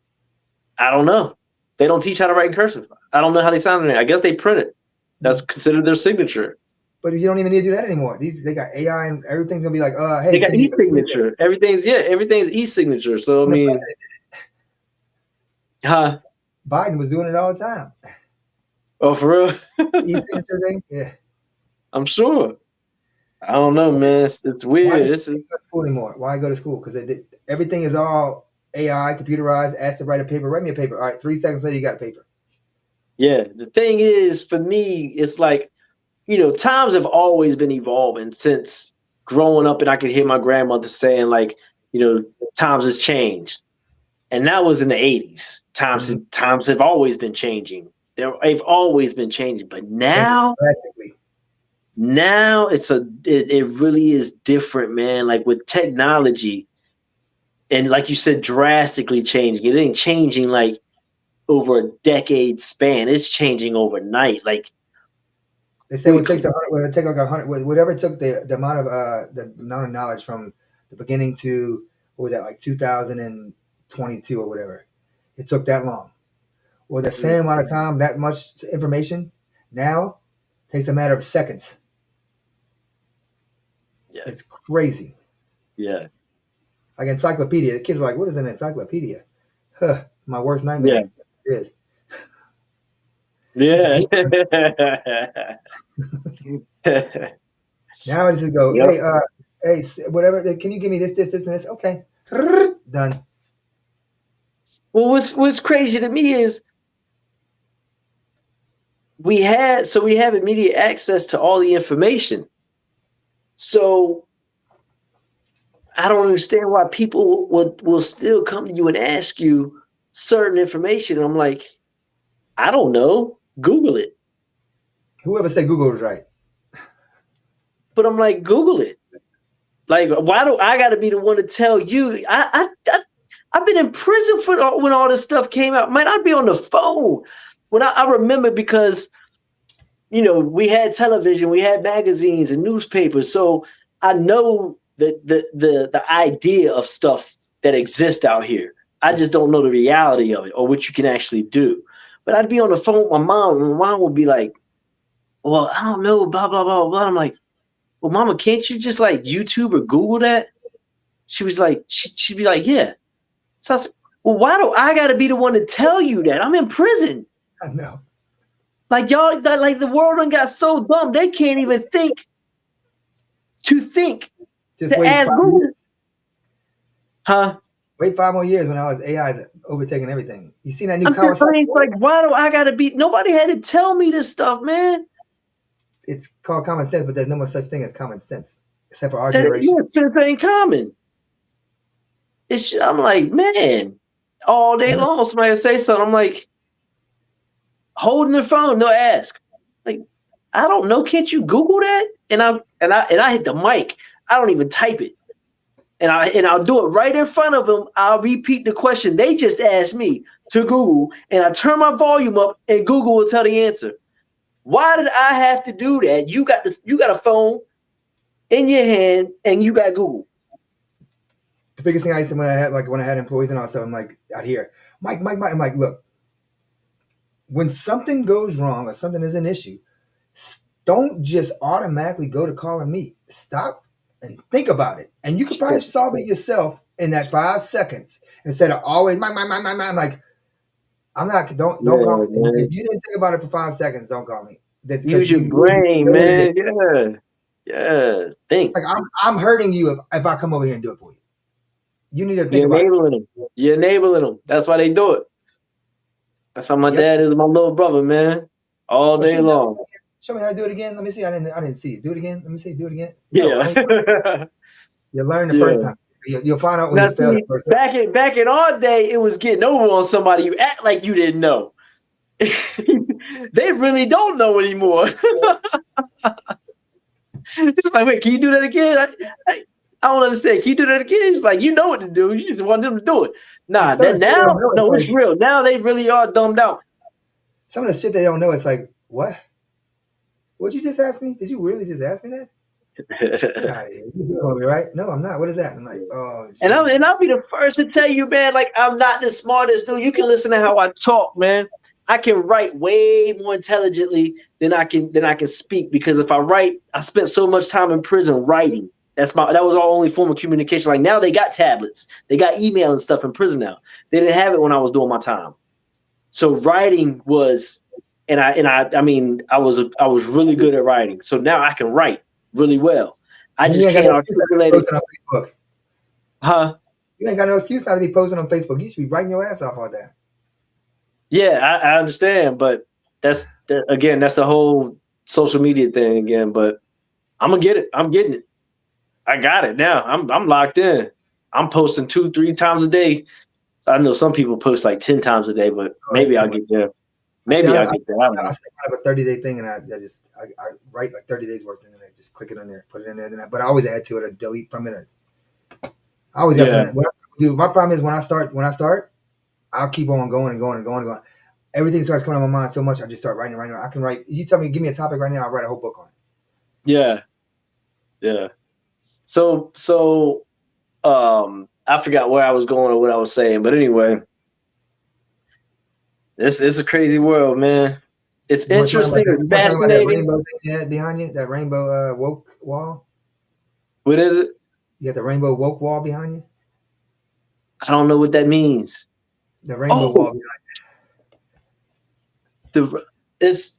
I don't know. They don't teach how to write in cursive. I don't know how they sign it. I guess they print it. That's considered their signature. But you don't even need to do that anymore. They got AI and everything's gonna be like, hey, They got can you e-signature. Everything's e-signature. So I mean, huh? Biden was doing it all the time. Oh, for real? E-signature thing. Yeah. I'm sure. I don't know, man. It's Why weird. does go to school anymore? Why go to school? Because everything is all AI, computerized. Asked to write a paper. Write me a paper. All right, 3 seconds later, you got a paper. Yeah. The thing is, for me, it's like times have always been evolving since growing up, and I could hear my grandmother saying, like, times has changed. And that was in the 80s. Times have always been changing. They've always been changing. But Changing now drastically. it really is different, man. Like with technology, and like you said, drastically changing. It ain't changing like over a decade span. It's changing overnight. Like They say what takes it take like 100, whatever it took the amount of knowledge from the beginning to what was that like 2022 or whatever. It took that long. Well, the same amount of time, that much information now takes a matter of seconds. yeah, It's crazy. yeah, Like encyclopedia. The kids are like, what is an encyclopedia? Huh, my worst yeah, nightmare. It is. yeah. Now I just go, Yep. hey, whatever. Can you give me this, and this? Okay, done. Well, what's crazy to me is we have immediate access to all the information. So I don't understand why people will still come to you and ask you certain information. I'm like, I don't know. Google it. Whoever said Google was right. But I'm like, Google it. Like, why do I got to be the one to tell you? I've been in prison when all this stuff came out. Man, I'd be on the phone. When I remember because we had television, we had magazines and newspapers, so I know the idea of stuff that exists out here. I just don't know the reality of it or what you can actually do. But I'd be on the phone with my mom, and my mom would be like, "Well, I don't know, blah blah blah blah." I'm like, "Well, Mama, can't you just like YouTube or Google that?" She was like, she'd be like, "Yeah." So I was like, "Well, why do I got to be the one to tell you that? I'm in prison." I know. Like y'all, like the world done got so dumb they can't even think Just to wait ask 5 Google, minutes. huh? Wait 5 more years when AI is overtaking everything. You seen that new I'm just Kawasaki? saying, like, why do I gotta be? Nobody had to tell me this stuff, man. It's called common sense, but there's no more such thing as common sense, except for our That generation. sense ain't common. I'm like, man, all day long, somebody will say something. I'm like, holding the phone, they'll ask, like, I don't know. Can't you Google that? And I hit the mic. I don't even type it. And I'll do it right in front of them. I'll repeat the question they just asked me to Google, and I turn my volume up, and Google will tell the answer. Why did I have to do that? You got this. You got a phone in your hand, and you got Google. The biggest thing I used to when I had employees and all that stuff, I'm like out here, Mike. I'm like, look, when something goes wrong or something is an issue, don't just automatically go to calling me. Stop and think about it, and you could probably solve it yourself in that 5 seconds instead of always Mike. I'm like, I'm not. Don't call me. Man. If you didn't think about it for 5 seconds, don't call me. That's Use your brain, man. Yeah. Think. It's like I'm hurting you if I come over here and do it for you. You need to think You're about enabling them. You're enabling them. That's why they do it. That's how my dad is my little brother, man. All day long. Show me how to do it again. Let me see. I didn't see it. Do it again. Let me see. Do it again. Yeah. No, you learn the first time. You'll find out when you fail the first time. Back in our day, it was getting over on somebody. You act like you didn't know. They really don't know anymore. It's like, wait, can you do that again? I don't understand. Can you do that again? It's like, you know what to do. You just want them to do it. Nah, it's real. Now they really are dumbed out. Some of the shit they don't know, it's like, what? What'd you just ask me? Did you really just ask me that? Right? No, I'm not. What is that? I'm like, oh. Geez. And I'll be the first to tell you, man, like, I'm not the smartest dude. You can listen to how I talk, man. I can write way more intelligently than I can speak, because if I write, I spent so much time in prison writing. That was our only form of communication. Like, now they got tablets, they got email and stuff in prison now. They didn't have it when I was doing my time. So writing was, and I mean, I was really good at writing. So now I can write really well. I just can't articulate it. On huh? You ain't got no excuse not to be posting on Facebook. You should be writing your ass off all that. Yeah, I understand, but that's the whole social media thing again. But I'm gonna get it. I'm getting it. I got it now. I'm locked in. I'm posting 2-3 times a day. I know some people post like 10 times a day, but maybe I'll get there. Maybe I'll get there. I don't know. I have a 30-day thing, and I write like 30 days worth, and then I just click it on there, put it in there. But I always add to it or delete from it. I always got something. What I do, my problem is when I start, I'll keep on going and going and going and going. Everything starts coming on my mind so much, I just start writing. I can write. You tell me, give me a topic right now, I'll write a whole book on it. Yeah. So, I forgot where I was going or what I was saying, but anyway, it's a crazy world, man. It's interesting. It's fascinating. That rainbow thing behind you, that rainbow woke wall. What is it? You got the rainbow woke wall behind you. I don't know what that means. The rainbow wall behind you. It's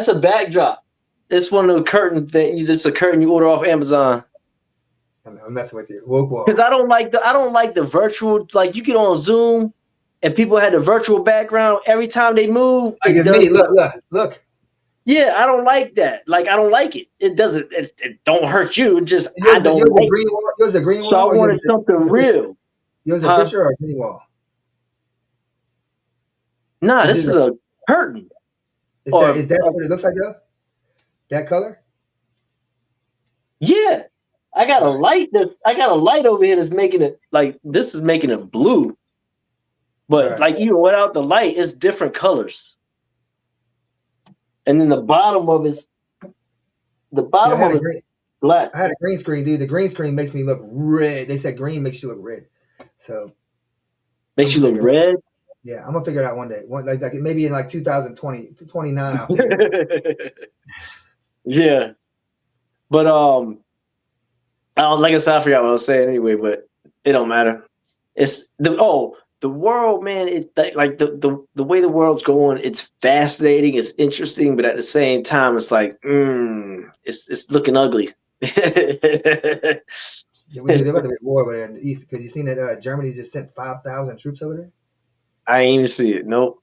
a backdrop. It's one of the curtain things. It's a curtain you order off Amazon. I'm messing with you. Woke wall. Because I don't like the virtual. Like, you get on Zoom, and people had the virtual background every time they move. Like, it's me. Look. Yeah, I don't like that. Like, I don't like it. It doesn't. It don't hurt you. It just I don't like it. Yours a green wall. So I wanted something real. Yours a picture or a green wall? Nah, this is a curtain. Is that what it looks like though? That color? Yeah. I got a light over here that's making it like this is making it blue. But like even without the light, it's different colors. And then the bottom of it's black. I had a green screen, dude. The green screen makes me look red. They said green makes you look red. So makes you look red? Yeah, I'm gonna figure it out one day. Like maybe in like 2020, 29, I'll figure it out. Yeah. But like I said, I forgot what I was saying anyway, but it don't matter. It's the world, man. Like the way the world's going, it's fascinating, it's interesting, but at the same time, it's like, it's looking ugly. They're about to be at war over there in the east because you seen that Germany just sent 5,000 troops over there. I ain't even see it. Nope.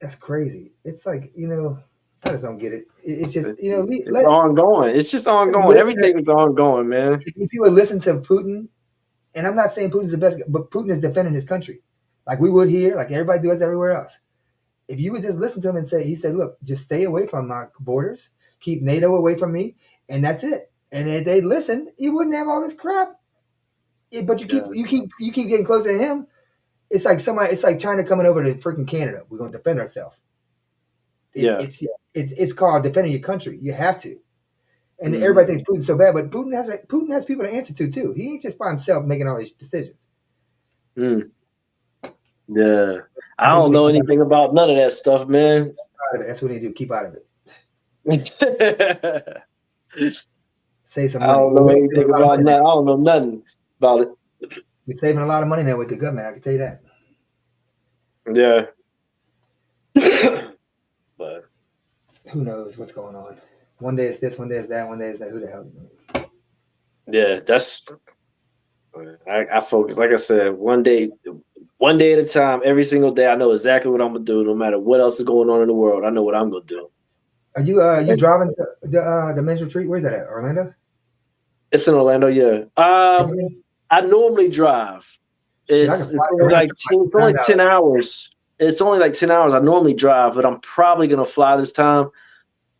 That's crazy. It's like I just don't get it. It's just It's ongoing. It's just ongoing. Everything is ongoing, man. If people listen to Putin, and I'm not saying Putin's the best, but Putin is defending his country, like we would here, like everybody does everywhere else. If you would just listen to him and he said, look, just stay away from my borders, keep NATO away from me, and that's it. And if they listen, you wouldn't have all this crap. But you keep getting closer to him. It's like China coming over to freaking Canada. We're gonna defend ourselves. It's called defending your country. You have to. And everybody thinks Putin's so bad, but Putin has people to answer to too. He ain't just by himself making all these decisions. Yeah. I don't know anything about none of that stuff, man. That's what they do. Keep out of it. Save some money. I don't know anything about that. I don't know nothing about it. We're saving a lot of money now with the government. I can tell you that. Yeah. But who knows what's going on? One day it's this, one day it's that, one day it's that. Who the hell? Yeah, that's. I focus. Like I said, one day at a time. Every single day, I know exactly what I'm gonna do. No matter what else is going on in the world, I know what I'm gonna do. Are you driving to the men's retreat? Where's that at? Orlando? It's in Orlando. Yeah. I normally drive. It's only 10 hours. It's only like 10 hours. I normally drive, but I'm probably gonna fly this time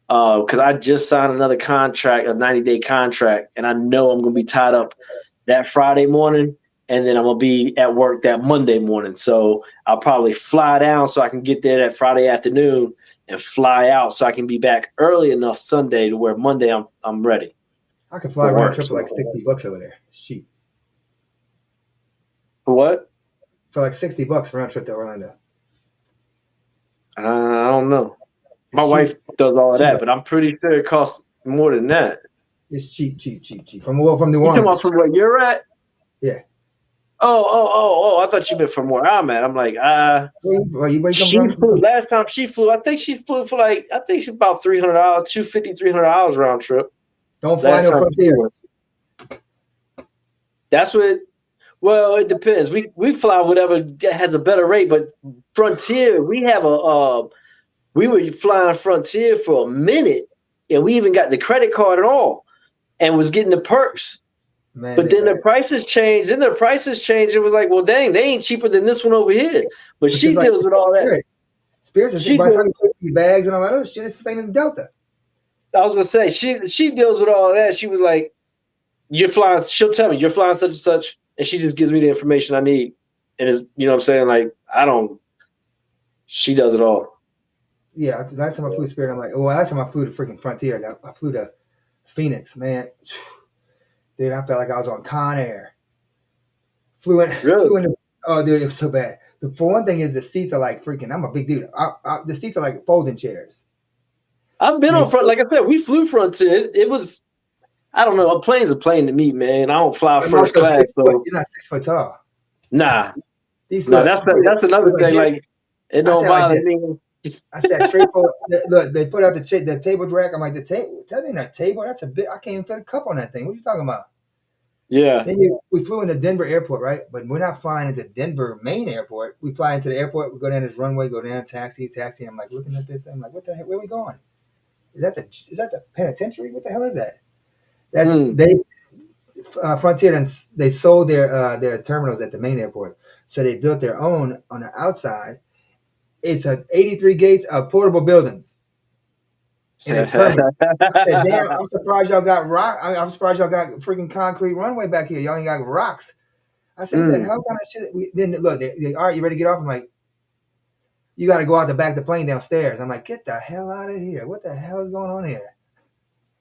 because I just signed another contract, a 90-day contract, and I know I'm gonna be tied up that Friday morning, and then I'm gonna be at work that Monday morning. So I'll probably fly down so I can get there that Friday afternoon and fly out so I can be back early enough Sunday to where Monday I'm ready. I could fly round trip for like $60 over there. It's cheap. For what? For like $60 round trip to Orlando. I don't know. My wife does all of that, but I'm pretty sure it costs more than that. It's cheap. From New Orleans. You talking about from where you're at? Yeah. Oh! I thought you meant from where I'm at. I'm like, she flew last time she flew. I think she flew for about $300, $250-$300 round trip. Don't fly no Frontier. That's what. Well, it depends. We fly whatever has a better rate, but Frontier, we were flying Frontier for a minute, and we even got the credit card and all, and was getting the perks. Man, but then the prices changed. It was like, well, dang, they ain't cheaper than this one over here. But she deals with all that. Spirit is by the time you put your bags and all that other shit, it's the same as Delta. I was gonna say she deals with all that. She was like, "You're flying." She'll tell me you're flying such and such, and she just gives me the information I need. And it's what I'm saying. Like she does it all. Yeah, last time I flew Spirit, I'm like, last time I flew to freaking Frontier, I flew to Phoenix, man. Dude, I felt like I was on Con Air. Flew in. Oh, dude, it was so bad. For one thing is the seats are like freaking. I'm a big dude. The seats are like folding chairs. I've been on front. Like I said, we flew Frontier. It was. I don't know. A plane's a plane to me, man. I don't fly first class. So you're not 6 foot tall. Nah. That's another thing. Like it don't bother me. I said straightforward. Look, they put out the table rack. I'm like, the table? That ain't a table. That's a bit. I can't even fit a cup on that thing. What are you talking about? Yeah. Then we flew into Denver airport, right? But we're not flying into Denver main airport. We fly into the airport. We go down this runway, go down, taxi. I'm like looking at this. I'm like, what the heck? Where are we going? Is that the penitentiary? What the hell is that? That's Frontier. And they sold their terminals at the main airport, so they built their own on the outside. It's 83 gates of portable buildings. And it's permanent. I said, damn, I'm surprised y'all got rock. I'm surprised y'all got freaking concrete runway back here. Y'all ain't got rocks. I said, what the hell kind of shit? Then look, they all right, you ready to get off? I'm like, you got to go out the back of the plane downstairs. I'm like, get the hell out of here. What the hell is going on here?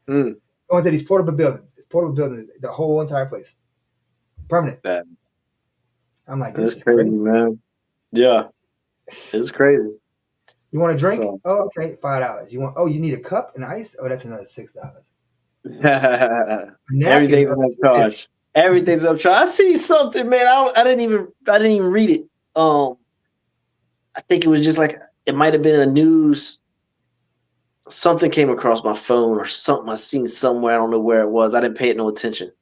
Going to these portable buildings. It's portable buildings, the whole entire place. Permanent. I'm like, this is crazy, man. Yeah. It's crazy. You want a drink? Oh, okay, $5. You need a cup and ice? Oh, that's another $6. Everything's up charge. Everything's up charge. I see something, man. I didn't even read it. I think it was just like it might have been a news. Something came across my phone or something I seen somewhere. I don't know where it was. I didn't pay it no attention.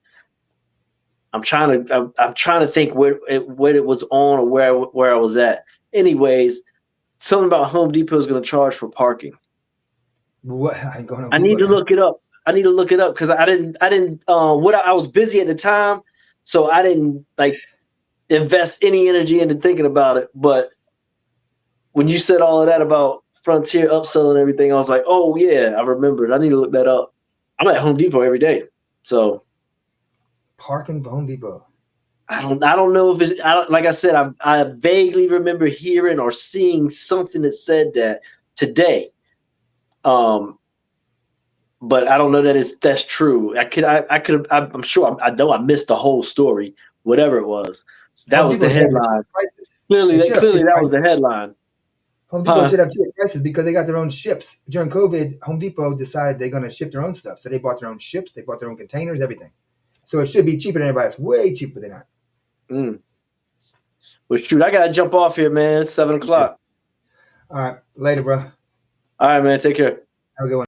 I'm trying to think where it was on or where I was at. Anyways, something about Home Depot is going to charge for parking. What? I ain't going to I need to look it up. Because I didn't. I was busy at the time, so I didn't like invest any energy into thinking about it. But when you said all of that about Frontier upsell and everything, I was like, oh yeah, I remembered. I need to look that up. I'm at Home Depot every day, so parking Home Depot. I don't know if it's. Like I said, I vaguely remember hearing or seeing something that said that today. But I don't know that that's true. I'm sure I know I missed the whole story, whatever it was. So that Home was Depot the should have headline. cheap prices. Clearly, They should have cheap that was the prices. headline. Home Depot should have cheap prices because they got their own ships. During COVID, Home Depot decided they're going to ship their own stuff. So they bought their own ships, they bought their own containers, everything. So it should be cheaper than everybody else. Way cheaper than that. Well, shoot, I got to jump off here, man. It's 7:00. All right. Later, bro. All right, man. Take care. Have a good one.